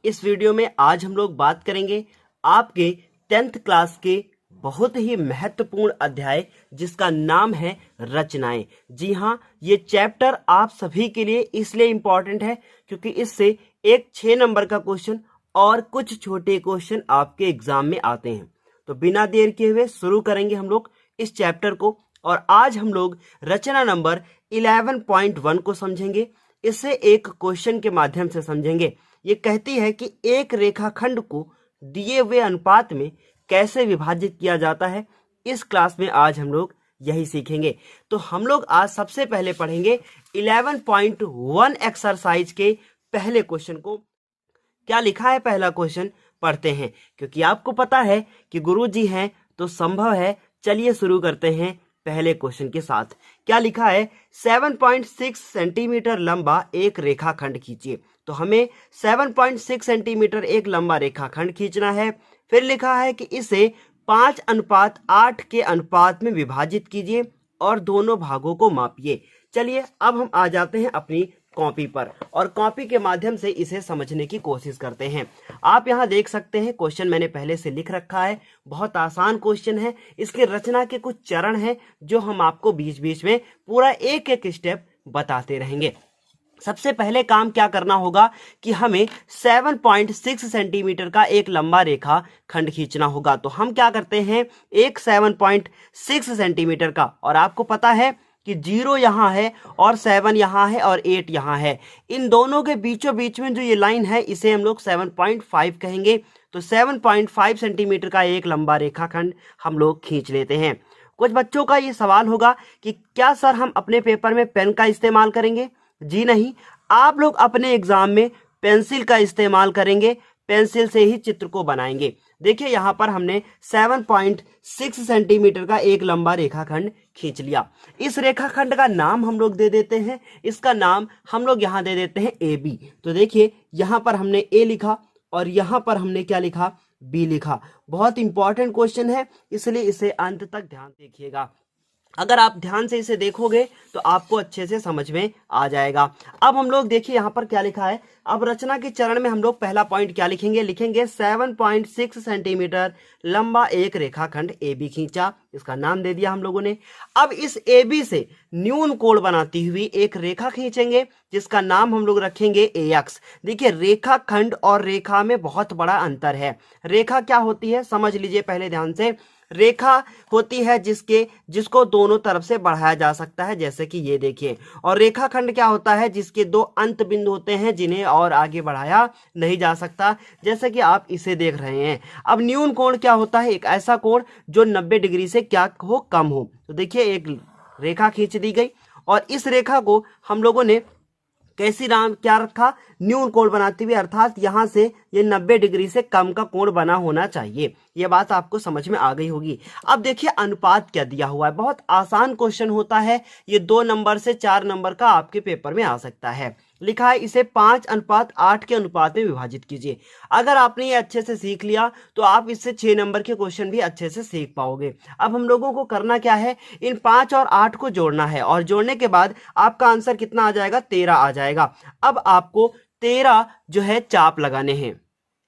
इस वीडियो में आज हम लोग बात करेंगे आपके 10th क्लास के बहुत ही महत्वपूर्ण अध्याय जिसका नाम है रचनाएं। जी हाँ, ये चैप्टर आप सभी के लिए इसलिए इम्पोर्टेंट है क्योंकि इससे एक 6 नंबर का क्वेश्चन और कुछ छोटे क्वेश्चन आपके एग्जाम में आते हैं। तो बिना देर किए हुए शुरू करेंगे हम लोग इस चैप्टर को। और आज हम लोग रचना नंबर 11.1 को समझेंगे। इसे एक क्वेश्चन के माध्यम से समझेंगे। ये कहती है कि एक रेखाखंड को दिए हुए अनुपात में कैसे विभाजित किया जाता है। इस क्लास में आज हम लोग यही सीखेंगे। तो हम लोग आज सबसे पहले पढ़ेंगे 11.1 एक्सरसाइज के पहले क्वेश्चन को। क्या लिखा है पहला क्वेश्चन पढ़ते हैं, क्योंकि आपको पता है कि गुरुजी हैं तो संभव है। चलिए शुरू करते हैं पहले क्वेश्चन के साथ। क्या लिखा है, 7.6 सेंटीमीटर लंबा एक रेखाखंड खींचिए। तो हमें 7.6 सेंटीमीटर एक लंबा रेखाखंड खींचना है। फिर लिखा है कि इसे 5:8 के अनुपात में विभाजित कीजिए और दोनों भागों को मापिए। चलिए अब हम आ जाते हैं अपनी कॉपी पर और कॉपी के माध्यम से इसे समझने की कोशिश करते हैं। आप यहाँ देख सकते हैं क्वेश्चन मैंने पहले से लिख रखा है। बहुत आसान क्वेश्चन है। इसके रचना के कुछ चरण हैं जो हम आपको बीच बीच में पूरा एक एक स्टेप बताते रहेंगे। सबसे पहले काम क्या करना होगा कि हमें 7.6 सेंटीमीटर का एक लंबा रेखा खंड खींचना होगा। तो हम क्या करते हैं, एक 7.6 सेंटीमीटर का, और आपको पता है कि 0 यहाँ है और 7 यहाँ है और 8 यहाँ है। इन दोनों के बीचों बीच में जो ये लाइन है इसे हम लोग 7.5 कहेंगे। तो 7.5 सेंटीमीटर का एक लंबा रेखाखंड हम लोग खींच लेते हैं। कुछ बच्चों का ये सवाल होगा कि क्या सर हम अपने पेपर में पेन का इस्तेमाल करेंगे? जी नहीं, आप लोग अपने एग्जाम में पेंसिल का इस्तेमाल करेंगे। पेंसिल से ही चित्र को बनाएंगे। देखिए यहाँ पर हमने 7.6 सेंटीमीटर का एक लंबा रेखाखंड खींच लिया। इस रेखाखंड का नाम हम लोग दे देते हैं, इसका नाम हम लोग यहाँ दे देते हैं ए बी। तो देखिए यहाँ पर हमने ए लिखा और यहाँ पर हमने क्या लिखा, बी लिखा। बहुत इंपॉर्टेंट क्वेश्चन है, इसलिए इसे अंत तक ध्यान देखिएगा। अगर आप ध्यान से इसे देखोगे तो आपको अच्छे से समझ में आ जाएगा। अब हम लोग देखिए यहाँ पर क्या लिखा है। अब रचना के चरण में हम लोग पहला पॉइंट क्या लिखेंगे, लिखेंगे 7.6 सेंटीमीटर लंबा एक रेखाखंड ए बी खींचा। इसका नाम दे दिया हम लोगों ने। अब इस ए बी से न्यून कोण बनाती हुई एक रेखा खींचेंगे जिसका नाम हम लोग रखेंगे ए एक्स। देखिए रेखाखंड और रेखा में बहुत बड़ा अंतर है। रेखा क्या होती है समझ लीजिए पहले ध्यान से। रेखा होती है जिसको दोनों तरफ से बढ़ाया जा सकता है, जैसे कि ये देखिए। और रेखाखंड क्या होता है, जिसके दो अंत बिंदु होते हैं जिन्हें और आगे बढ़ाया नहीं जा सकता, जैसे कि आप इसे देख रहे हैं। अब न्यून कोण क्या होता है, एक ऐसा कोण जो 90 डिग्री से क्या हो, कम हो। तो देखिए एक रेखा खींच दी गई और इस रेखा को हम लोगों ने कैसी नाम क्या रखा, न्यून कोण बनाती हुई, अर्थात यहां से ये 90 डिग्री से कम का कोण बना होना चाहिए। ये बात आपको समझ में आ गई होगी। अब देखिए अनुपात क्या दिया हुआ है। बहुत आसान क्वेश्चन होता है ये। 2 नंबर से 4 नंबर का आपके पेपर में आ सकता है। लिखा है इसे 5:8 के अनुपात में विभाजित कीजिए। अगर आपने ये अच्छे से सीख लिया तो आप इससे 6 नंबर के क्वेश्चन भी अच्छे से सीख पाओगे। अब हम लोगों को करना क्या है, इन 5 और 8 को जोड़ना है और जोड़ने के बाद आपका आंसर कितना आ जाएगा, 13 आ जाएगा। अब आपको 13 जो है चाप लगाने हैं।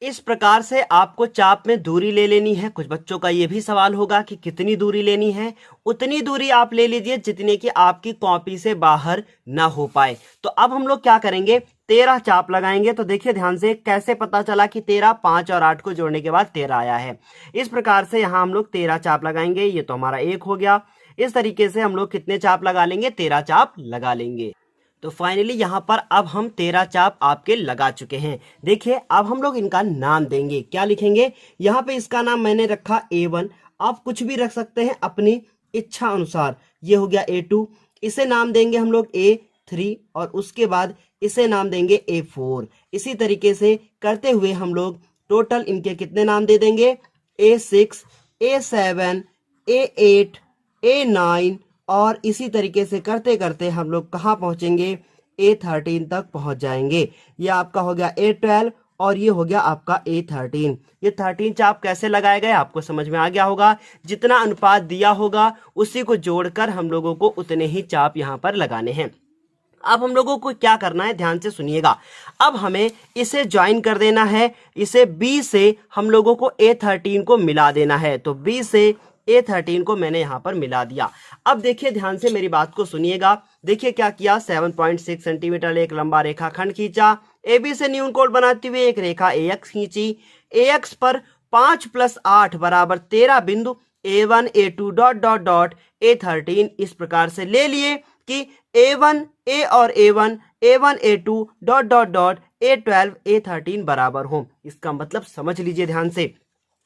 इस प्रकार से आपको चाप में दूरी ले लेनी है। कुछ बच्चों का ये भी सवाल होगा कि कितनी दूरी लेनी है। उतनी दूरी आप ले लीजिए जितने की आपकी कॉपी से बाहर ना हो पाए। तो अब हम लोग क्या करेंगे, 13 चाप लगाएंगे। तो देखिए ध्यान से कैसे पता चला कि 13, 5 और 8 को जोड़ने के बाद 13 आया है। इस प्रकार से यहाँ हम लोग 13 चाप लगाएंगे। ये तो हमारा 1 हो गया। इस तरीके से हम लोग कितने चाप लगा लेंगे, 13 चाप लगा लेंगे। तो फाइनली यहाँ पर अब हम 13 चाप आपके लगा चुके हैं। देखिए अब हम लोग इनका नाम देंगे। क्या लिखेंगे, यहाँ पे इसका नाम मैंने रखा A1। आप कुछ भी रख सकते हैं अपनी इच्छा अनुसार। ये हो गया A2। इसे नाम देंगे हम लोग A3 और उसके बाद इसे नाम देंगे A4। इसी तरीके से करते हुए हम लोग टोटल इनके कितने नाम दे देंगे, A6, A7, A8, A9 और इसी तरीके से करते करते हम लोग कहाँ पहुंचेंगे, A13 तक पहुंच जाएंगे। ये आपका हो गया A12 और ये हो गया आपका A13। ये 13 चाप कैसे लगाए गए आपको समझ में आ गया होगा। जितना अनुपात दिया होगा उसी को जोड़कर हम लोगों को उतने ही चाप यहाँ पर लगाने हैं। अब हम लोगों को क्या करना है, ध्यान से सुनिएगा। अब हमें इसे ज्वाइन कर देना है, इसे B से हम लोगों को A13 को मिला देना है। तो B से A13 को मैंने यहां पर मिला दिया। अब देखिए ध्यान से मेरी बात को सुनिएगा। देखिए क्या किया, 7.6 सेंटीमीटर एक लंबा रेखाखंड खींचा, AB से न्यून कोण बनाते हुए एक रेखा AX खींची, AX पर 5 + 8 = 13 बिंदु A1 A2 dot dot dot A13 इस प्रकार से ले लिए कि A1 A और A1 A1 A2 dot dot dot A12 A13 बराबर हो। इसका मतलब समझ लीजिए ध्यान से।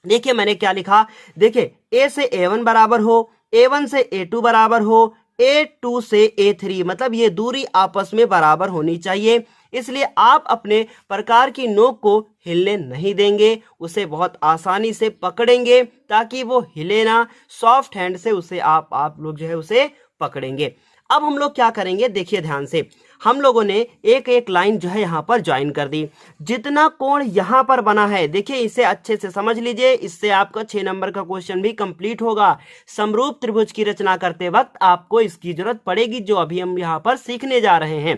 देखिए मैंने क्या लिखा, देखिए A से A1 बराबर हो, A1 से A2 बराबर हो, A2 से A3, मतलब ये दूरी आपस में बराबर होनी चाहिए। इसलिए आप अपने प्रकार की नोक को हिलने नहीं देंगे, उसे बहुत आसानी से पकड़ेंगे ताकि वो हिले ना, सॉफ्ट हैंड से उसे आप लोग जो है उसे पकड़ेंगे। अब हम लोग क्या करेंगे, देखिए ध्यान से, हम लोगों ने एक एक लाइन जो है यहाँ पर ज्वाइन कर दी। जितना कोण यहाँ पर बना है, देखिए इसे अच्छे से समझ लीजिए, इससे आपका 6 नंबर का क्वेश्चन भी कंप्लीट होगा। समरूप त्रिभुज की रचना करते वक्त आपको इसकी जरूरत पड़ेगी, जो अभी हम यहाँ पर सीखने जा रहे हैं।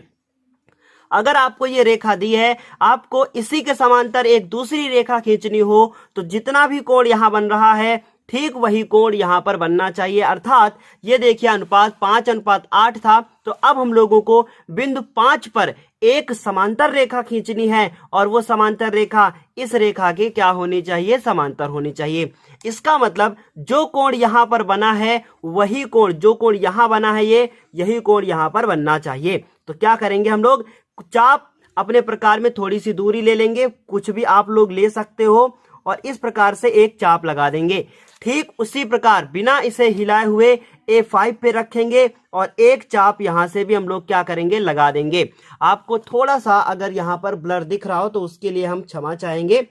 अगर आपको ये रेखा दी है, आपको इसी के समांतर एक दूसरी रेखा खींचनी हो, तो जितना भी कोण यहाँ बन रहा है ठीक वही कोण यहाँ पर बनना चाहिए। अर्थात ये देखिए अनुपात 5:8 था, तो अब हम लोगों को बिंदु 5 पर एक समांतर रेखा खींचनी है, और वो समांतर रेखा इस रेखा के क्या होनी चाहिए, समांतर होनी चाहिए। इसका मतलब जो कोण यहाँ पर बना है वही कोण, जो कोण यहाँ बना है यही कोण यहाँ पर बनना चाहिए। तो क्या करेंगे हम लोग, चाप अपने प्रकार में थोड़ी सी दूरी ले लेंगे, कुछ भी आप लोग ले सकते हो, और इस प्रकार से एक चाप लगा देंगे। ठीक उसी प्रकार बिना इसे हिलाए हुए A5 पे रखेंगे, और एक चाप यहां से भी हम लोग क्या करेंगे, लगा देंगे। आपको थोड़ा सा अगर यहां पर ब्लर दिख रहा हो तो उसके लिए हम क्षमा चाहेंगे।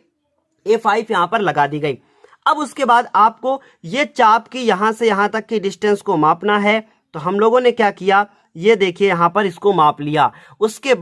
A5 यहां पर लगा दी गई। अब उसके बाद आपको ये चाप की यहां से यहां तक की डिस्टेंस को मापना है। तो हम लोगों ने क्या किया, ये देखिए यहां पर इसको माप लिया। उसके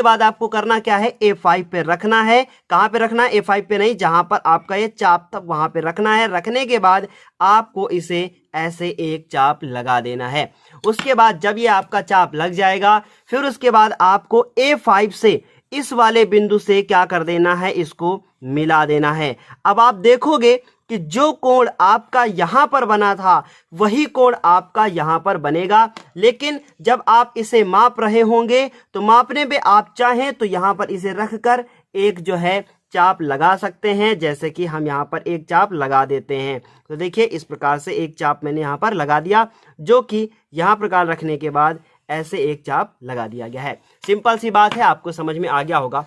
बाद आपको करना क्या है, A5 पे रखना है। कहां पे रखना है, A5 पे नहीं, जहां पर आपका ये चाप था वहां पे रखना है। रखने के बाद आपको इसे ऐसे एक चाप लगा देना है। उसके बाद जब ये आपका चाप लग जाएगा, फिर उसके बाद आपको A5 से इस वाले बिंदु से क्या कर देना है, इसको मिला देना है। अब आप देखोगे कि जो कोण आपका यहां पर बना था वही कोण आपका यहां पर बनेगा। लेकिन जब आप इसे माप रहे होंगे तो मापने में आप चाहें तो यहां पर इसे रखकर एक जो है चाप लगा सकते हैं, जैसे कि हम यहां पर एक चाप लगा देते हैं। तो देखिए इस प्रकार से एक चाप मैंने यहां पर लगा दिया, जो कि यहां प्रकार रखने के बाद ऐसे एक चाप लगा दिया गया है। सिंपल सी बात है, आपको समझ में आ गया होगा।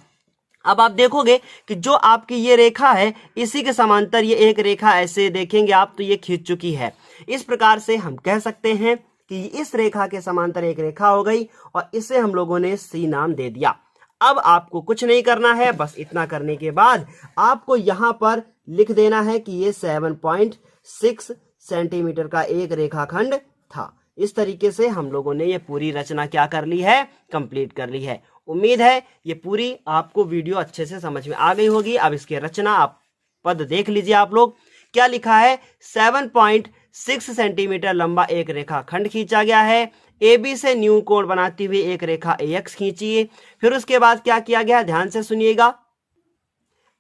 अब आप देखोगे कि जो आपकी ये रेखा है, इसी के समांतर ये एक रेखा ऐसे देखेंगे आप तो ये खींच चुकी है। इस प्रकार से हम कह सकते हैं कि इस रेखा के समांतर एक रेखा हो गई, और इसे हम लोगों ने C नाम दे दिया। अब आपको कुछ नहीं करना है, बस इतना करने के बाद आपको यहां पर लिख देना है कि ये 7.6 सेंटीमीटर का एक रेखाखंड था। इस तरीके से हम लोगों ने ये पूरी रचना क्या कर ली है, कंप्लीट कर ली है। उम्मीद है ये पूरी आपको वीडियो अच्छे से समझ में आ गई होगी। अब इसकी रचना आप पद देख लीजिए आप लोग। क्या लिखा है, 7.6 सेंटीमीटर लंबा एक रेखा खंड खींचा गया है। AB से न्यून कोण बनाती हुई एक रेखा AX खींचिए। फिर उसके बाद क्या किया गया, ध्यान से सुनिएगा।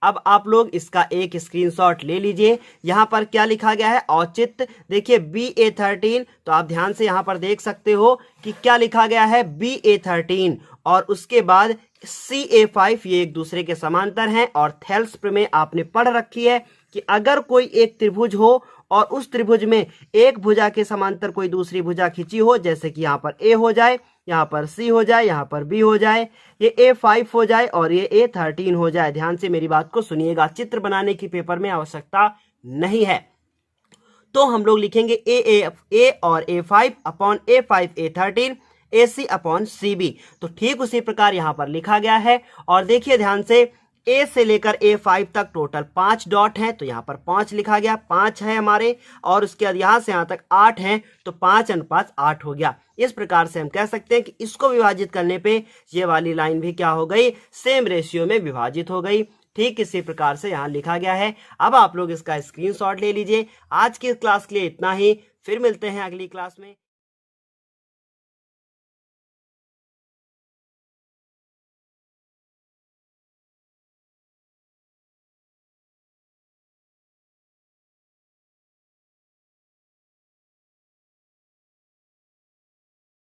अब आप लोग इसका एक स्क्रीनशॉट ले लीजिए। यहां पर क्या लिखा गया है, औचित्य। देखिए BA13, तो आप ध्यान से यहां पर देख सकते हो कि क्या लिखा गया है, BA13, और उसके बाद CA5, ये एक दूसरे के समांतर हैं। और थेल्स प्रमेय आपने पढ़ रखी है कि अगर कोई एक त्रिभुज हो और उस त्रिभुज में एक भुजा के समांतर कोई दूसरी भुजा खिंची हो, जैसे कि यहाँ पर A हो जाए, यहाँ पर C हो जाए, यहाँ पर B हो जाए, ये A5 हो जाए और ये A13 हो जाए। ध्यान से मेरी बात को सुनिएगा, चित्र बनाने की पेपर में आवश्यकता नहीं है। तो हम लोग लिखेंगे A और A5 upon A5 A13 AC upon CB। तो ठीक उसी प्रकार यहाँ पर लिखा गया है। और देखिए ध्यान से, A से लेकर A5 तक टोटल 5 डॉट हैं, तो यहाँ पर 5 लिखा गया, 5 है हमारे। और उसके बाद यहाँ से यहाँ तक 8 हैं, तो 5:8 हो गया। इस प्रकार से हम कह सकते हैं कि इसको विभाजित करने पे ये वाली लाइन भी क्या हो गई, सेम रेशियो में विभाजित हो गई। ठीक इसी प्रकार से यहाँ लिखा गया है। अब आप लोग इसका स्क्रीनशॉट ले लीजिए। आज की क्लास के लिए इतना ही, फिर मिलते हैं अगली क्लास में।